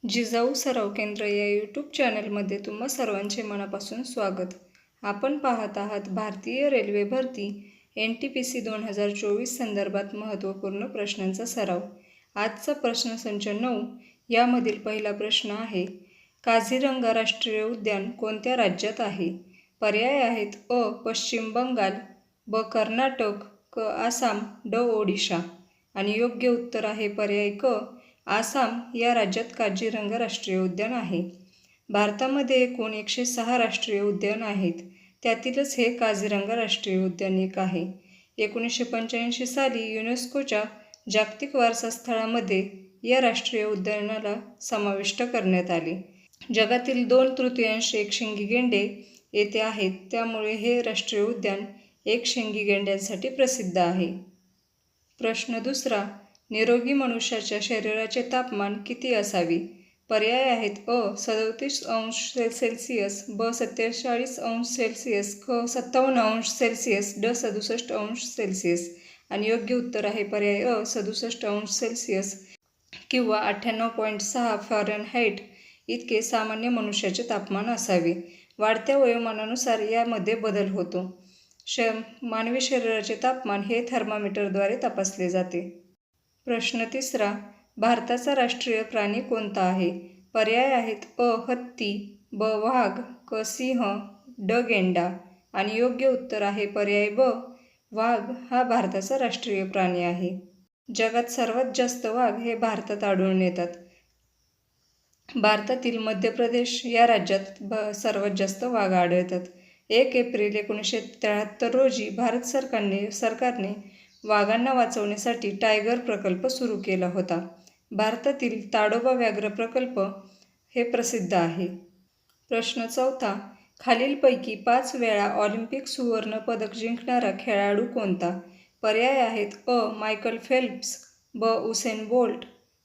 जिजाऊ सराव केंद्र या यूट्यूब चॅनलमध्ये तुम्हा सर्वांचे मनापासून स्वागत. आपण पाहत आहात भारतीय रेल्वे भरती NTPC 2024 संदर्भात महत्त्वपूर्ण प्रश्नांचा सराव. आजचा प्रश्नसंच 9. यामधील पहिला प्रश्न आहे, काझीरंगा राष्ट्रीय उद्यान कोणत्या राज्यात आहे? पर्याय आहेत अ. पश्चिम बंगाल, ब. कर्नाटक, क. आसाम, ड. ओडिशा. आणि योग्य उत्तर आहे पर्याय क. आसाम या राज्यात काझीरंगा राष्ट्रीय उद्यान आहे. भारतामध्ये एकूण 106 राष्ट्रीय उद्यान आहेत. त्यातीलच हे काझीरंगा राष्ट्रीय उद्यान एक आहे. 1985 साली युनेस्कोच्या जागतिक वारसा स्थळामध्ये या राष्ट्रीय उद्यानाला समाविष्ट करण्यात आले. जगातील 2/3 एकशिंगी गेंडे येथे आहेत, त्यामुळे हे राष्ट्रीय उद्यान एकशिंगी गेंड्यांसाठी प्रसिद्ध आहे. प्रश्न दुसरा, निरोगी मनुष्याच्या शरीराचे तापमान किती असावे? पर्याय आहेत अ. 37°C, ब. 47°C, क. 57°C, ड. 67°C. आणि योग्य उत्तर आहे पर्याय अ. 67°C किंवा 98.6 फॅरनहाइट इतके सामान्य मनुष्याचे तापमान असावे. वाढत्या वयोमानानुसार यामध्ये बदल होतो. मानवी शरीराचे तापमान हे थर्मामीटरद्वारे तपासले जाते. प्रश्न तिसरा, भारताचा राष्ट्रीय प्राणी कोणता आहे? पर्याय आहेत अ. हत्ती, ब. वाघ, क. सिंह, ड. गेंडा. आणि योग्य उत्तर आहे पर्याय ब. वाघ हा भारताचा राष्ट्रीय प्राणी आहे. जगात सर्वात जास्त वाघ हे भारतात आढळून येतात. भारतातील मध्य प्रदेश या राज्यात सर्वात जास्त वाघ आढळतात. 1 एप्रिल 1973 रोजी भारत सरकारने वाघांना वाचवण्यासाठी टायगर प्रकल्प सुरू केला होता. भारतातील ताडोबा व्याघ्र प्रकल्प हे प्रसिद्ध आहे. प्रश्न चौथा, खालीलपैकी 5 वेळा ऑलिम्पिक सुवर्ण पदक जिंकणारा खेळाडू कोणता? पर्याय आहेत अ. मायकल फेल्प्स, ब. उसेन बोल्ट,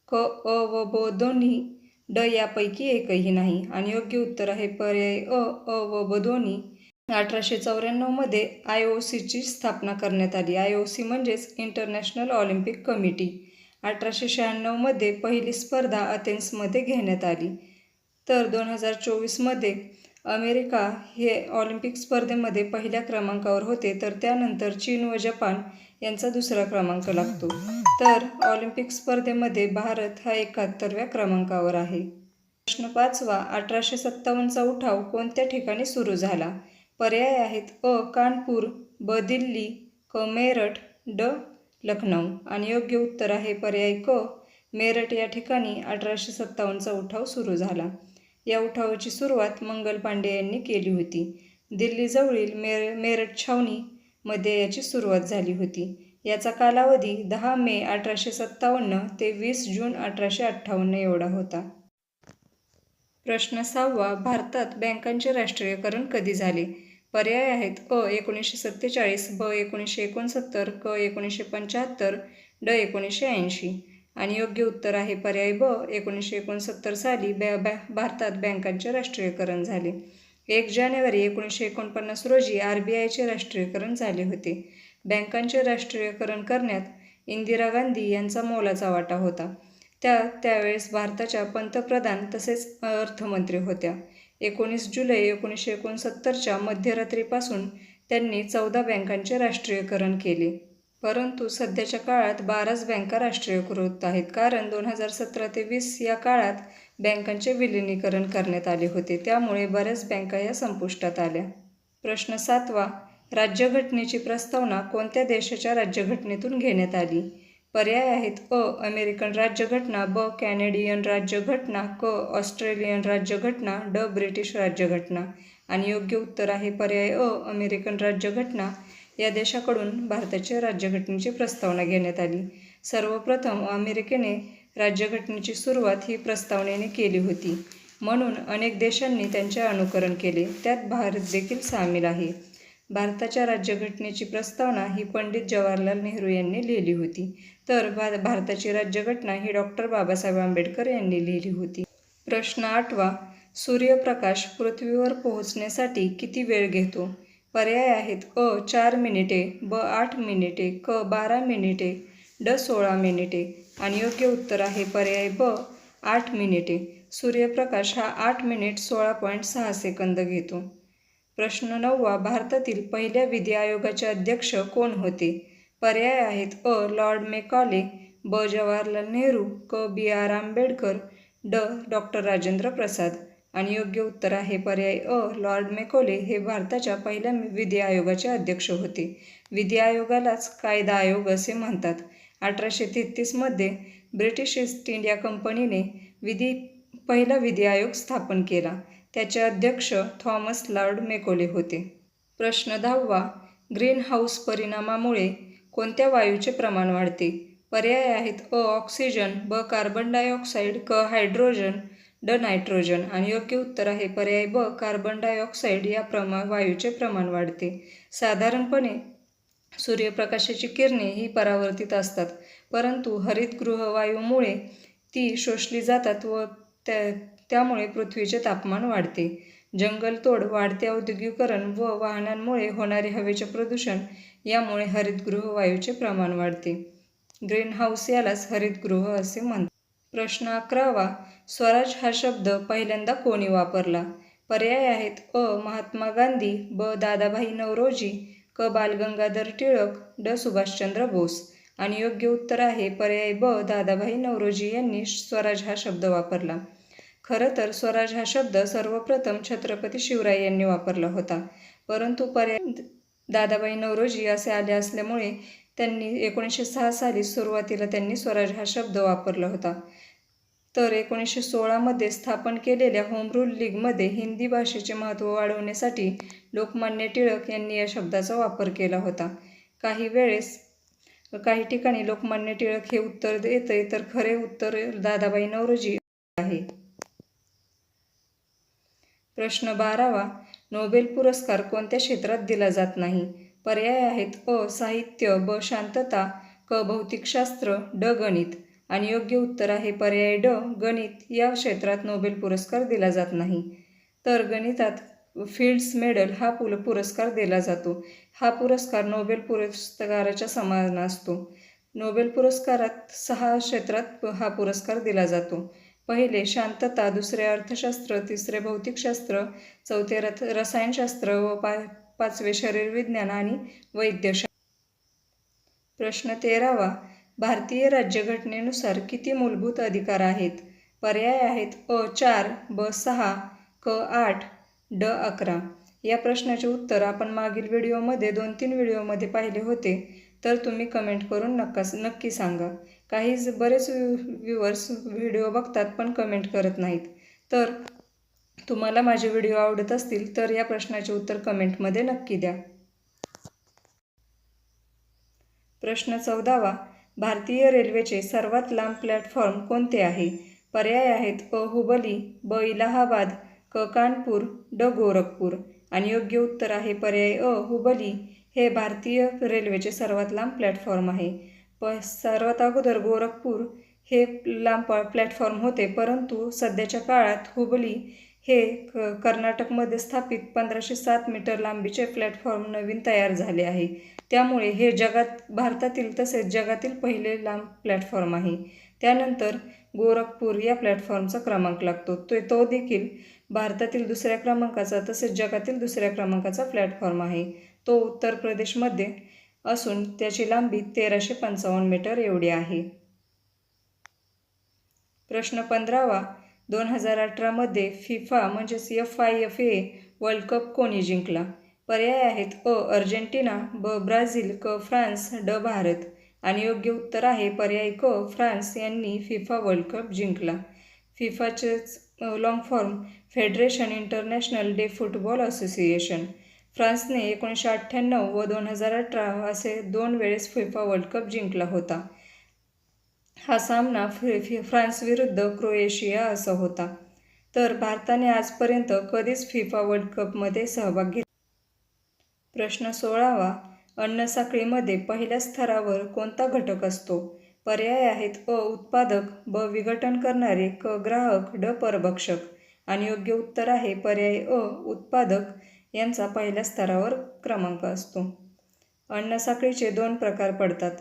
क. अ व ब दोन्ही, ड. यापैकी एकही नाही. आणि योग्य उत्तर आहे पर्याय अ. अ व ब दोन्ही. 1894 मध्ये IOCची स्थापना करण्यात आली. IOC म्हणजेच इंटरनॅशनल ऑलिम्पिक कमिटी. 1896 मध्ये पहिली स्पर्धा अथेन्समध्ये घेण्यात आली. तर 2024 मध्ये अमेरिका हे ऑलिम्पिक स्पर्धेमध्ये पहिल्या क्रमांकावर होते, तर त्यानंतर चीन व जपान यांचा दुसरा क्रमांक लागतो. तर ऑलिम्पिक स्पर्धेमध्ये भारत हा 71व्या क्रमांकावर आहे. प्रश्न पाचवा, 1857चा उठाव कोणत्या ठिकाणी सुरू झाला? पर्याय आहेत अ. कानपूर, ब. दिल्ली, क. मेरठ, ड. लखनौ. आणि योग्य उत्तर आहे पर्याय क. मेरठ या ठिकाणी 1857चा उठाव सुरू झाला. या उठावाची सुरुवात मंगल पांडे यांनी केली होती. दिल्लीजवळील मेरठ छावणी मध्ये याची सुरुवात झाली होती. याचा कालावधी 10 मे 1857 ते 20 जून 1858 एवढा होता. प्रश्न 6वा, भारतात बँकांचे राष्ट्रीयकरण कधी झाले? पर्याय आहेत अ. 1947, ब. 1969, क. 1975, ड. 1980. आणि योग्य उत्तर आहे पर्याय ब. 1969 साली भारतात बँकांचे राष्ट्रीयकरण झाले. 1 जानेवारी 1949 रोजी RBIचे राष्ट्रीयकरण झाले होते. बँकांचे राष्ट्रीयकरण करण्यात इंदिरा गांधी यांचा मोलाचा वाटा होता. त्या त्यावेळेस भारताच्या पंतप्रधान तसेच अर्थमंत्री होत्या. 19 जुलै 1969च्या मध्यरात्रीपासून त्यांनी 14 बँकांचे राष्ट्रीयकरण केले. परंतु सध्याच्या काळात 12च बँका राष्ट्रीयकृत आहेत, कारण 2017 ते 20 या काळात बँकांचे विलिनीकरण करण्यात आले होते. त्यामुळे बऱ्याच बँका या संपुष्टात आल्या. प्रश्न 7वा, राज्यघटनेची प्रस्तावना कोणत्या देशाच्या राज्यघटनेतून घेण्यात आली? पर्याय आहेत अ. अमेरिकन राज्यघटना, ब. कॅनेडियन राज्यघटना, क. ऑस्ट्रेलियन राज्यघटना, ड. ब्रिटिश राज्यघटना. आणि योग्य उत्तर आहे पर्याय अ. अमेरिकन राज्यघटना या देशाकडून भारताच्या राज्यघटनेची प्रस्तावना घेण्यात आली. सर्वप्रथम अमेरिकेने राज्यघटनेची सुरुवात ही प्रस्तावनेने केली होती, म्हणून अनेक देशांनी त्यांचे अनुकरण केले. त्यात भारत देखील सामील आहे. भारताच्या राज्यघटनेची प्रस्तावना ही पंडित जवाहरलाल नेहरू यांनी लिहिली होती, तर भारताची राज्यघटना ही डॉ. बाबासाहेब आंबेडकर यांनी लिहिली होती. प्रश्न 8वा, सूर्यप्रकाश पृथ्वीवर पोहोचण्यासाठी किती वेळ घेतो? पर्याय आहेत अ. 4 मिनिटे, ब. 8 मिनिटे, क. 12 मिनिटे, ड. 16 मिनिटे. आणि योग्य उत्तर आहे पर्याय ब. 8 मिनिटे. सूर्यप्रकाश हा 8 मिनिट 16.6 सेकंद घेतो. प्रश्न 9. भारतातील पहिल्या विधी आयोगाचे अध्यक्ष कोण होते? पर्याय आहेत लॉर्ड मेकॉले, ब. जवाहरलाल नेहरू, क. बी. आर. आंबेडकर, ड. डॉक्टर राजेंद्र प्रसाद. आणि योग्य उत्तर आहे पर्याय लॉर्ड मेकॉले हे भारताच्या पहिल्या विधी आयोगाचे अध्यक्ष होते. विधी आयोगालाच कायदा आयोग असे म्हणतात. 1833 ब्रिटिश ईस्ट इंडिया कंपनीने पहिला विधी आयोग स्थापन केला. त्याचे अध्यक्ष थॉमस लॉर्ड मेकॉले होते. प्रश्न 10. ग्रीन हाऊस परिणामामुळे कोणत्या वायूचे प्रमाण वाढते? पर्याय आहेत ऑक्सिजन, ब. कार्बन डायऑक्साईड, क. हायड्रोजन, ड. नायट्रोजन. आणि योग्य उत्तर आहे पर्याय ब. कार्बन डायऑक्साईड या वायूचे प्रमाण वाढते. साधारणपणे सूर्यप्रकाशाची किरणे ही परावर्तित असतात, परंतु हरितगृह वायूमुळे ती शोषली जातात व त्यामुळे पृथ्वीचे तापमान वाढते. जंगलतोड, वाढते औद्योगिकीकरण व वाहनांमुळे होणारे हवेचे प्रदूषण यामुळे हरितगृह वायूचे प्रमाण वाढते. ग्रीन हाऊस यालाच हरितगृह असे म्हणतात. प्रश्न 11. स्वराज हा शब्द पहिल्यांदा कोणी वापरला? पर्याय आहेत महात्मा गांधी, ब. दादाभाई नौरोजी, क. बालगंगाधर टिळक, ड. सुभाषचंद्र बोस. आणि योग्य उत्तर आहे पर्याय ब. दादाभाई नौरोजी यांनी स्वराज हा शब्द वापरला. खरं तर स्वराज हा शब्द सर्वप्रथम छत्रपती शिवराय यांनी वापरला होता, परंतु दादाभाई नौरोजी असे आले असल्यामुळे त्यांनी 1906 साली सुरुवातीला त्यांनी स्वराज हा शब्द वापरला होता. तर 1916 स्थापन केलेल्या होम रूल लीगमध्ये हिंदी भाषेचे महत्त्व वाढवण्यासाठी लोकमान्य टिळक यांनी या शब्दाचा वापर केला होता. काही ठिकाणी लोकमान्य टिळक हे उत्तर येते, तर खरे उत्तर दादाभाई नौरोजी आहे. प्रश्न 12. नोबेल पुरस्कार कोणत्या क्षेत्रात दिला जात नाही? पर्याय आहेत साहित्य, ब. शांतता, क. भौतिकशास्त्र, ड. गणित. आणि योग्य उत्तर आहे पर्याय ड. गणित या क्षेत्रात नोबेल पुरस्कार दिला जात नाही. तर गणितात फील्ड्स मेडल हा पुरस्कार दिला जातो. हा पुरस्कार नोबेल पुरस्काराच्या समान असतो. नोबेल पुरस्कारात 6 क्षेत्रात हा पुरस्कार दिला जातो. पहिले शांतता, दुसरे अर्थशास्त्र, तिसरे भौतिकशास्त्र, चौथे रसायनशास्त्र व 5वे शरीरविज्ञान आणि वैद्यशास्त्र. प्रश्न 13. भारतीय राज्यघटनेनुसार किती मूलभूत अधिकार आहेत? पर्याय आहेत 4, ब. 6, क. 8, ड. 11. या प्रश्नाचे उत्तर आपण मागील व्हिडिओमध्ये 2-3 व्हिडिओमध्ये पाहिले होते, तर तुम्ही कमेंट करून नक्की सांगा. बरेच व्ह्यूअर्स व्हिडिओ बघतात पण कमेंट करत नाहीत. तर तुम्हाला माझे व्हिडिओ आवडत असतील तर या प्रश्नाचे उत्तर कमेंटमध्ये नक्की द्या. प्रश्न 14. भारतीय रेल्वेचे सर्वात लांब प्लॅटफॉर्म कोणते आहे? पर्याय आहेत हुबली, ब. इलाहाबाद, क. कानपूर, ड. गोरखपूर. आणि योग्य उत्तर आहे पर्याय हुबली हे भारतीय रेल्वेचे सर्वात लांब प्लॅटफॉर्म आहे. सर्वात अगोदर गोरखपूर हे लांब प्लॅटफॉर्म होते, परंतु सध्याच्या काळात हुबली हे कर्नाटकमध्ये स्थापित 1507 मीटर लांबीचे प्लॅटफॉर्म नवीन तयार झाले आहे. त्यामुळे हे भारतातील तसेच जगातील पहिले लांब प्लॅटफॉर्म आहे. त्यानंतर गोरखपूर या प्लॅटफॉर्मचा क्रमांक लागतो. तो देखील भारतातील दुसऱ्या क्रमांकाचा तसेच जगातील दुसऱ्या क्रमांकाचा प्लॅटफॉर्म आहे. तो उत्तर प्रदेशमध्ये असून त्याची लांबी 1355 मीटर एवढी आहे. प्रश्न 15. 2018 फिफा म्हणजेच FIFA वर्ल्ड कप कोणी जिंकला? पर्याय आहेत अर्जेंटिना, ब. ब्राझील, क. फ्रान्स, ड. भारत. आणि योग्य उत्तर आहे पर्याय क. फ्रान्स यांनी फिफा वर्ल्ड कप जिंकला. फिफाचेच long form federation international de football association. फ्रान्सने 1998 व 2018 असे 2 वेळेस फिफा वर्ल्ड कप जिंकला होता. हा सामना फ्रान्स विरुद्ध क्रोएशिया असा होता. तर भारताने आजपर्यंत कधीच फिफा वर्ल्ड कपमध्ये सहभाग घेतला. प्रश्न 16. अन्नसाखळीमध्ये पहिल्या स्तरावर कोणता घटक असतो? पर्याय आहेत उत्पादक, ब. विघटन करणारे, क. ग्राहक, ड. परभक्षक. आणि योग्य उत्तर आहे पर्याय उत्पादक यांचा पहिल्या स्तरावर क्रमांक असतो. अन्नसाखळीचे 2 प्रकार पडतात.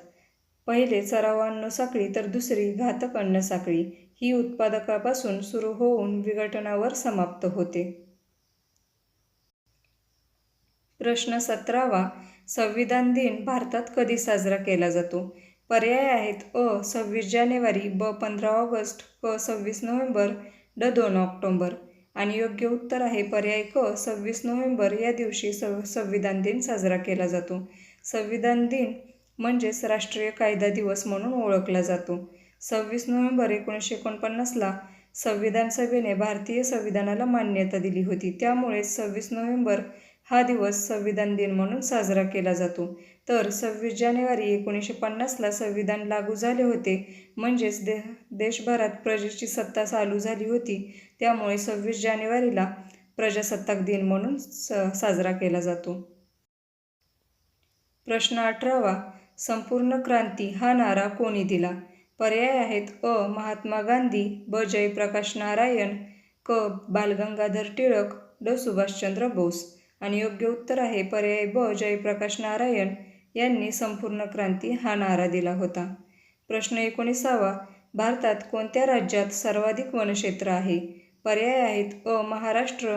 पहिले सराव अन्नसाखळी तर दुसरी घातक अन्नसाखळी. ही उत्पादकापासून सुरू होऊन विघटनावर समाप्त होते. प्रश्न 17वा. संविधान दिन भारतात कधी साजरा केला जातो? पर्याय आहेत: अ. 26 जानेवारी, ब. 15 ऑगस्ट, क. 26 नोव्हेंबर, ड. 2 ऑक्टोबर. आणि योग्य उत्तर आहे पर्याय क. 26 नोव्हेंबर या दिवशी संविधान दिन साजरा केला जातो. संविधान दिन म्हणजेच राष्ट्रीय कायदा दिवस म्हणून ओळखला जातो. 26 नोव्हेंबर 1949ला संविधान सभेने भारतीय संविधानाला मान्यता दिली होती. त्यामुळेच 26 नोव्हेंबर हा दिवस संविधान दिन म्हणून साजरा केला जातो. तर 26 जानेवारी 1950ला संविधान लागू झाले होते, म्हणजेच देशभरात प्रजेची सत्ता चालू झाली होती. त्यामुळे 26 जानेवारीला प्रजासत्ताक दिन म्हणून साजरा केला जातो. प्रश्न 18वा. संपूर्ण क्रांती हा नारा कोणी दिला? पर्याय आहेत: अ. महात्मा गांधी, ब. जयप्रकाश नारायण, क. बालगंगाधर टिळक, ड. सुभाषचंद्र बोस. आणि योग्य उत्तर आहे पर्याय ब. जयप्रकाश नारायण यांनी संपूर्ण क्रांती हा नारा दिला होता. प्रश्न 19वा. भारतात कोणत्या राज्यात सर्वाधिक वनक्षेत्र आहे? पर्याय आहेत: अ. महाराष्ट्र,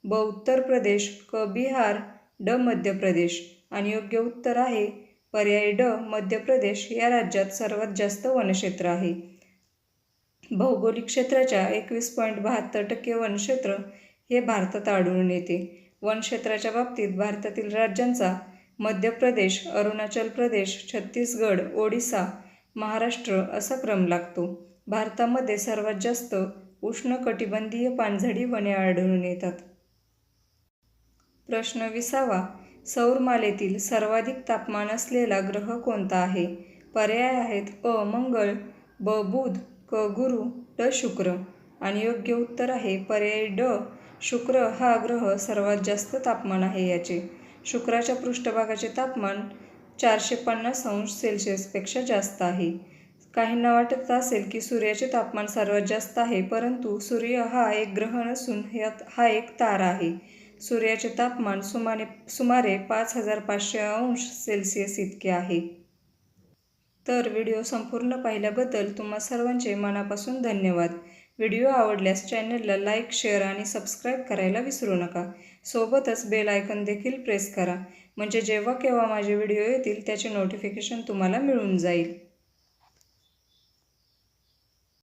ब. उत्तर प्रदेश, क. बिहार, ड. मध्य प्रदेश. आणि योग्य उत्तर आहे पर्याय ड. मध्य प्रदेश या राज्यात सर्वात जास्त वनक्षेत्र आहे. भौगोलिक क्षेत्राच्या 21.72% वनक्षेत्र हे भारतात आढळून येते. वनक्षेत्राच्या बाबतीत भारतातील राज्यांचा मध्य प्रदेश, अरुणाचल प्रदेश, छत्तीसगड, ओडिसा, महाराष्ट्र असा क्रम लागतो. भारतामध्ये सर्वात जास्त उष्णकटिबंधीय पानझडी वने आढळून येतात. प्रश्न 20वा. सौरमालेतील सर्वाधिक तापमान असलेला ग्रह कोणता आहे? पर्याय आहेत: अ. मंगळ, ब. बुध, क. गुरु, ड. शुक्र. आणि योग्य उत्तर आहे पर्याय ड. शुक्र हा ग्रह सर्वात जास्त तापमान आहे याचे. शुक्राच्या पृष्ठभागाचे तापमान 450 अंश सेल्सिअसपेक्षा जास्त आहे. काहींना वाटत असेल की सूर्याचे तापमान सर्वात जास्त आहे, परंतु सूर्य हा एक ग्रह नसून हा एक तारा आहे. सूर्याचे तापमान सुमारे 5500 अंश सेल्सिअस इतके आहे. तर व्हिडिओ संपूर्ण पाहिल्याबद्दल तुम्हा सर्वांचे मनापासून धन्यवाद. व्हिडिओ आवडल्यास चॅनलला लाईक, शेअर आणि सबस्क्राईब करायला विसरू नका. सोबतच बेल आयकॉन देखील प्रेस करा, म्हणजे जेव्हा केव्हा माझे व्हिडिओ येतील त्याचे नोटिफिकेशन तुम्हाला मिळून जाईल.